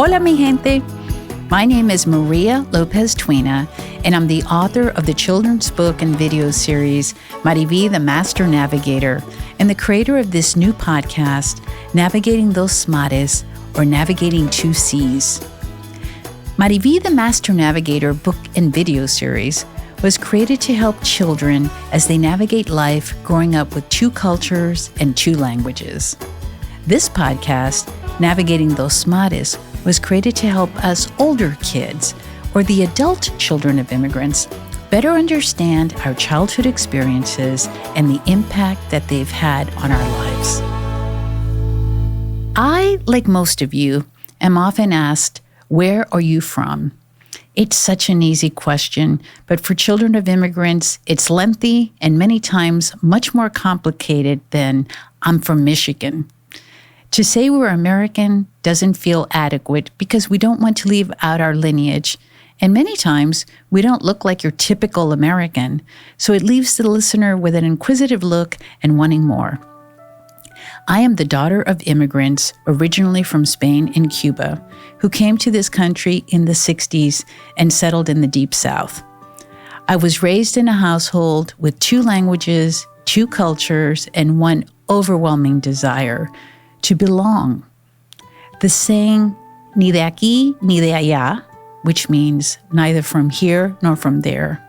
Hola, mi gente. My name is Maria Lopez Twena, and I'm the author of the children's book and video series, MariVi, the Master Navigator, and the creator of this new podcast, Navigating Dos Mares, or Navigating Two Seas. MariVi, the Master Navigator book and video series was created to help children as they navigate life growing up with two cultures and two languages. This podcast, Navigating Dos Mares, was created to help us older kids, or the adult children of immigrants, better understand our childhood experiences and the impact that they've had on our lives. I, like most of you, am often asked, where are you from? It's such an easy question, but for children of immigrants, it's lengthy and many times much more complicated than I'm from Michigan. To say we're American doesn't feel adequate because we don't want to leave out our lineage. And many times, we don't look like your typical American, so it leaves the listener with an inquisitive look and wanting more. I am the daughter of immigrants originally from Spain and Cuba, who came to this country in the 60s and settled in the Deep South. I was raised in a household with two languages, two cultures, and one overwhelming desire: to belong. The saying, ni de aquí ni de allá, which means neither from here nor from there,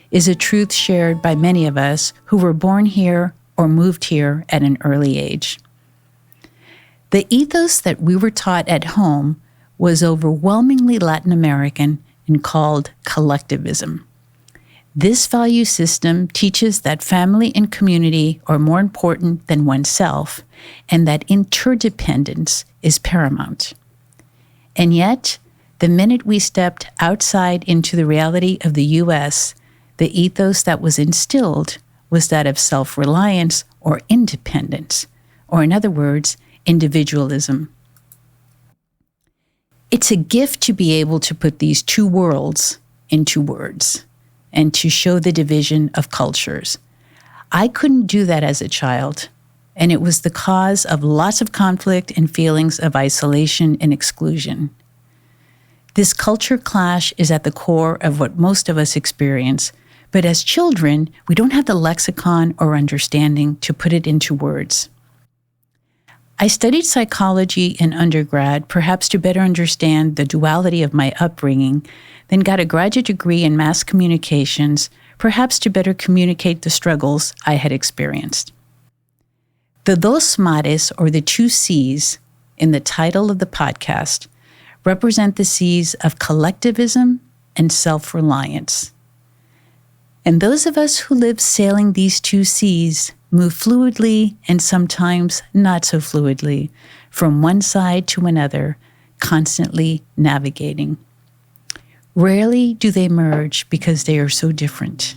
is a truth shared by many of us who were born here or moved here at an early age. The ethos that we were taught at home was overwhelmingly Latin American and called collectivism. This value system teaches that family and community are more important than oneself, and that interdependence is paramount. And yet, the minute we stepped outside into the reality of the U.S., the ethos that was instilled was that of self-reliance or independence, or in other words, individualism. It's a gift to be able to put these two worlds into words and to show the division of cultures. I couldn't do that as a child, and it was the cause of lots of conflict and feelings of isolation and exclusion. This culture clash is at the core of what most of us experience, but as children, we don't have the lexicon or understanding to put it into words. I studied psychology in undergrad, perhaps to better understand the duality of my upbringing, then got a graduate degree in mass communications, perhaps to better communicate the struggles I had experienced. The Dos Mares, or the Two Seas, in the title of the podcast, represent the seas of collectivism and self-reliance. And those of us who live sailing these two seas move fluidly and sometimes not so fluidly from one side to another, constantly navigating. Rarely do they merge because they are so different.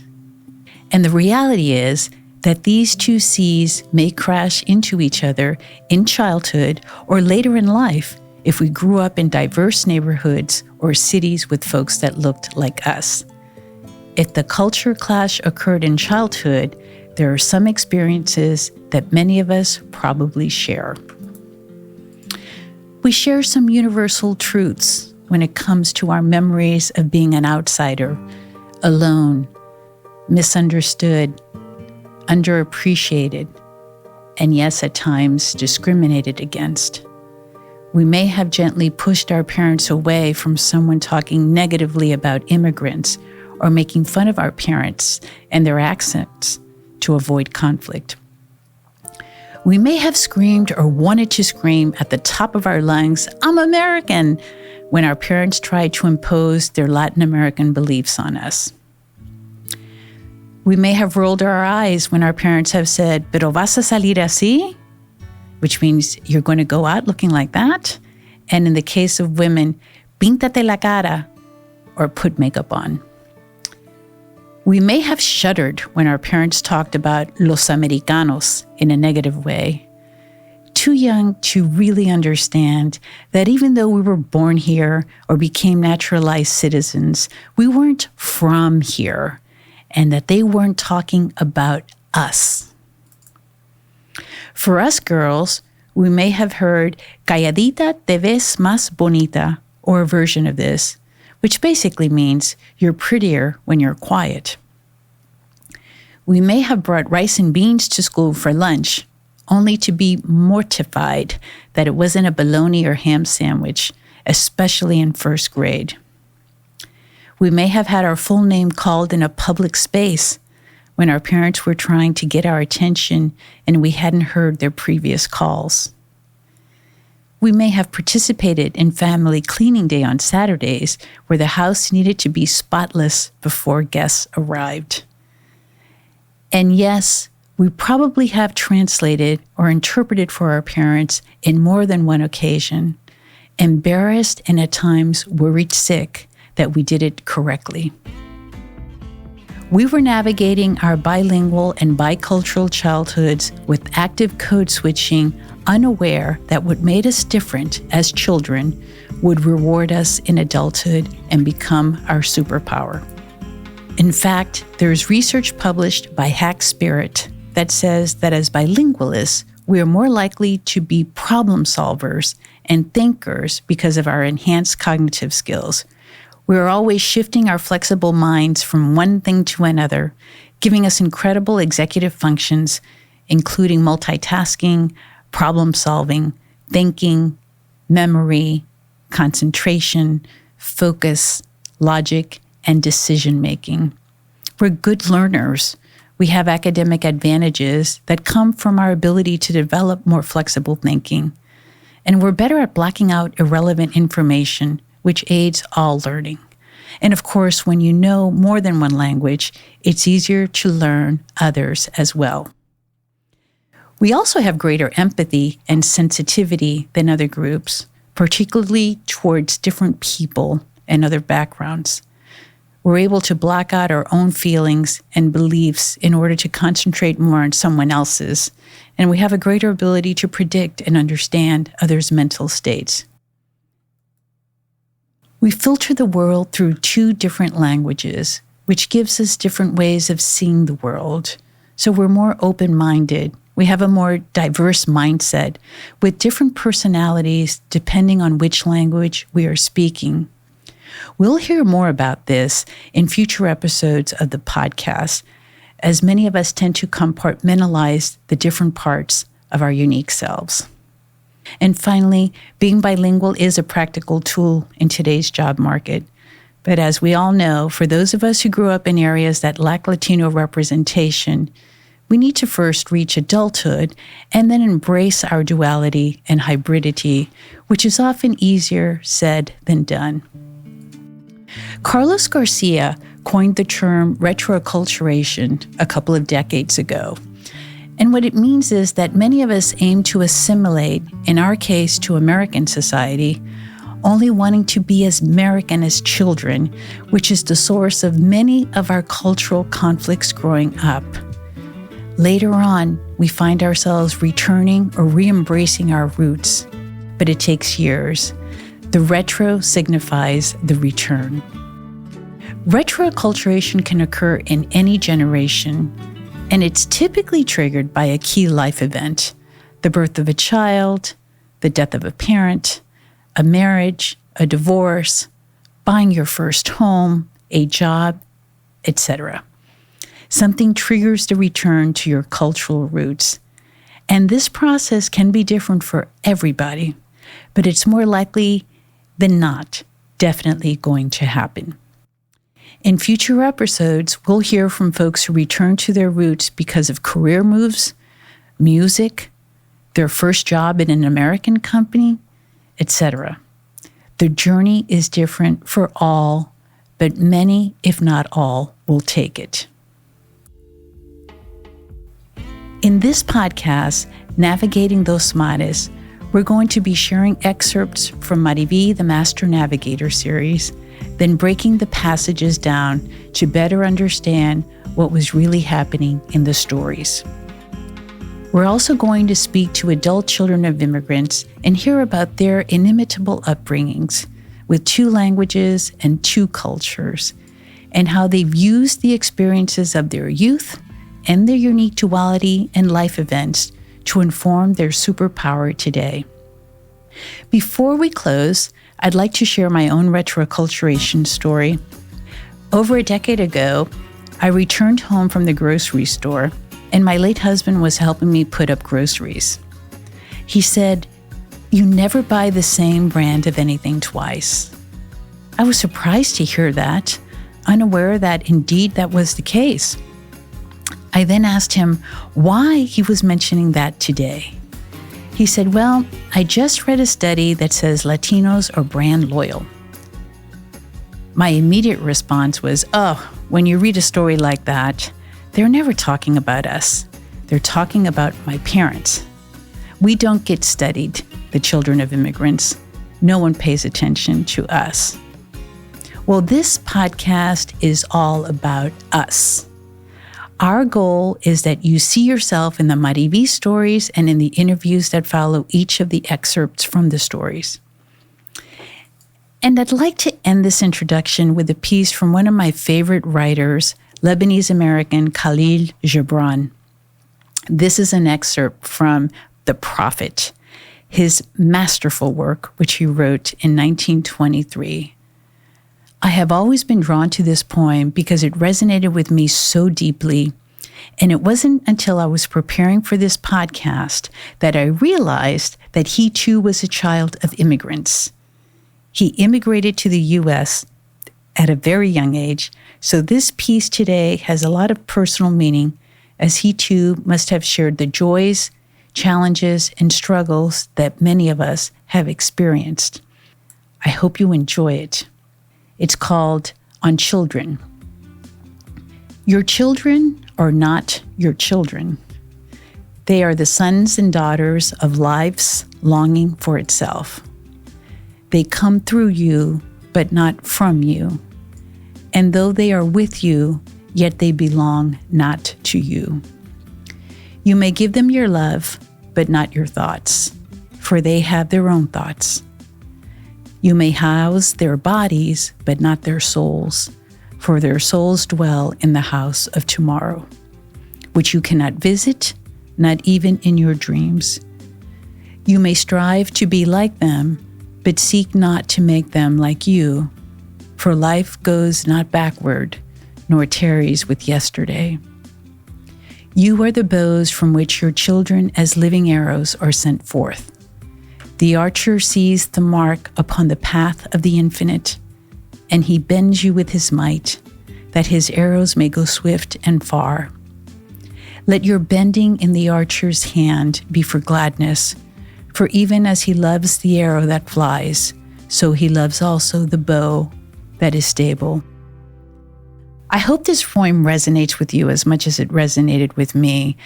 And the reality is that these two seas may crash into each other in childhood or later in life if we grew up in diverse neighborhoods or cities with folks that looked like us. If the culture clash occurred in childhood, there are some experiences that many of us probably share. We share some universal truths when it comes to our memories of being an outsider, alone, misunderstood, underappreciated, and yes, at times, discriminated against. We may have gently pushed our parents away from someone talking negatively about immigrants or making fun of our parents and their accents to avoid conflict. We may have screamed or wanted to scream at the top of our lungs, "I'm American," when our parents tried to impose their Latin American beliefs on us. We may have rolled our eyes when our parents have said, "Pero vas a salir así?" which means you're going to go out looking like that. And in the case of women, "Píntate la cara," or put makeup on. We may have shuddered when our parents talked about los americanos in a negative way. Too young to really understand that even though we were born here or became naturalized citizens, we weren't from here, and that they weren't talking about us. For us girls, we may have heard calladita te ves más bonita, or a version of this, which basically means you're prettier when you're quiet. We may have brought rice and beans to school for lunch, only to be mortified that it wasn't a bologna or ham sandwich, especially in first grade. We may have had our full name called in a public space when our parents were trying to get our attention and we hadn't heard their previous calls. We may have participated in family cleaning day on Saturdays where the house needed to be spotless before guests arrived. And yes, we probably have translated or interpreted for our parents in more than one occasion, embarrassed and at times worried sick that we did it correctly. We were navigating our bilingual and bicultural childhoods with active code switching, unaware that what made us different as children would reward us in adulthood and become our superpower. In fact, there is research published by Hack Spirit that says that as bilingualists, we are more likely to be problem solvers and thinkers because of our enhanced cognitive skills. We are always shifting our flexible minds from one thing to another, giving us incredible executive functions, including multitasking, problem solving, thinking, memory, concentration, focus, logic, and decision making. We're good learners. We have academic advantages that come from our ability to develop more flexible thinking. And we're better at blocking out irrelevant information, which aids all learning. And of course, when you know more than one language, it's easier to learn others as well. We also have greater empathy and sensitivity than other groups, particularly towards different people and other backgrounds. We're able to block out our own feelings and beliefs in order to concentrate more on someone else's, and we have a greater ability to predict and understand others' mental states. We filter the world through two different languages, which gives us different ways of seeing the world. So we're more open-minded. We have a more diverse mindset with different personalities depending on which language we are speaking. We'll hear more about this in future episodes of the podcast, as many of us tend to compartmentalize the different parts of our unique selves. And finally, being bilingual is a practical tool in today's job market. But as we all know, for those of us who grew up in areas that lack Latino representation, we need to first reach adulthood and then embrace our duality and hybridity, which is often easier said than done. Carlos Garcia coined the term retroacculturation a couple of decades ago. And what it means is that many of us aim to assimilate, in our case to American society, only wanting to be as American as children, which is the source of many of our cultural conflicts growing up. Later on, we find ourselves returning or re-embracing our roots, but it takes years. The retro signifies the return. Retroacculturation can occur in any generation, and it's typically triggered by a key life event, the birth of a child, the death of a parent, a marriage, a divorce, buying your first home, a job, etc. Something triggers the return to your cultural roots. And this process can be different for everybody, but it's more likely than not definitely going to happen. In future episodes, we'll hear from folks who return to their roots because of career moves, music, their first job in an American company, etc. The journey is different for all, but many, if not all, will take it. In this podcast, Navigating Dos Mares, we're going to be sharing excerpts from MariVi, the Master Navigator series, then breaking the passages down to better understand what was really happening in the stories. We're also going to speak to adult children of immigrants and hear about their inimitable upbringings with 2 languages and 2 cultures, and how they've used the experiences of their youth and their unique duality and life events to inform their superpower today. Before we close, I'd like to share my own retroculturation story. Over a decade ago, I returned home from the grocery store, and my late husband was helping me put up groceries. He said, "You never buy the same brand of anything twice." I was surprised to hear that, unaware that indeed that was the case. I then asked him why he was mentioning that today. He said, "Well, I just read a study that says Latinos are brand loyal." My immediate response was, when you read a story like that, they're never talking about us. They're talking about my parents. We don't get studied, the children of immigrants. No one pays attention to us. Well, this podcast is all about us. Our goal is that you see yourself in the MariVi stories and in the interviews that follow each of the excerpts from the stories. And I'd like to end this introduction with a piece from one of my favorite writers, Lebanese-American Khalil Gibran. This is an excerpt from The Prophet, his masterful work, which he wrote in 1923. I have always been drawn to this poem because it resonated with me so deeply, and it wasn't until I was preparing for this podcast that I realized that he too was a child of immigrants. He immigrated to the U.S. at a very young age, so this piece today has a lot of personal meaning, as he too must have shared the joys, challenges, and struggles that many of us have experienced. I hope you enjoy it. It's called On Children. Your children are not your children. They are the sons and daughters of life's longing for itself. They come through you, but not from you. And though they are with you, yet they belong not to you. You may give them your love, but not your thoughts, for they have their own thoughts. You may house their bodies, but not their souls, for their souls dwell in the house of tomorrow, which you cannot visit, not even in your dreams. You may strive to be like them, but seek not to make them like you, for life goes not backward, nor tarries with yesterday. You are the bows from which your children as living arrows are sent forth. The archer sees the mark upon the path of the infinite, and he bends you with his might, that his arrows may go swift and far. Let your bending in the archer's hand be for gladness, for even as he loves the arrow that flies, so he loves also the bow that is stable. I hope this poem resonates with you as much as it resonated with me.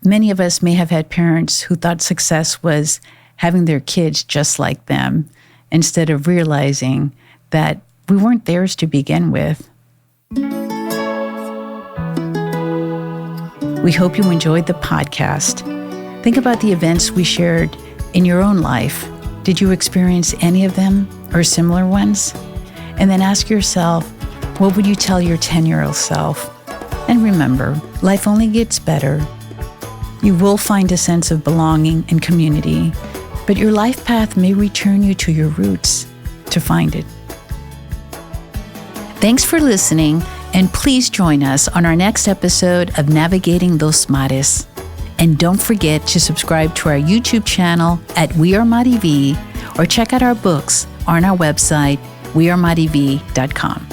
Many of us may have had parents who thought success was having their kids just like them, instead of realizing that we weren't theirs to begin with. We hope you enjoyed the podcast. Think about the events we shared in your own life. Did you experience any of them or similar ones? And then ask yourself, what would you tell your 10-year-old self? And remember, life only gets better. You will find a sense of belonging and community, but your life path may return you to your roots to find it. Thanks for listening, and please join us on our next episode of Navigating Dos Mares. And don't forget to subscribe to our YouTube channel at We Are MariVi, or check out our books on our website, wearemarivi.com.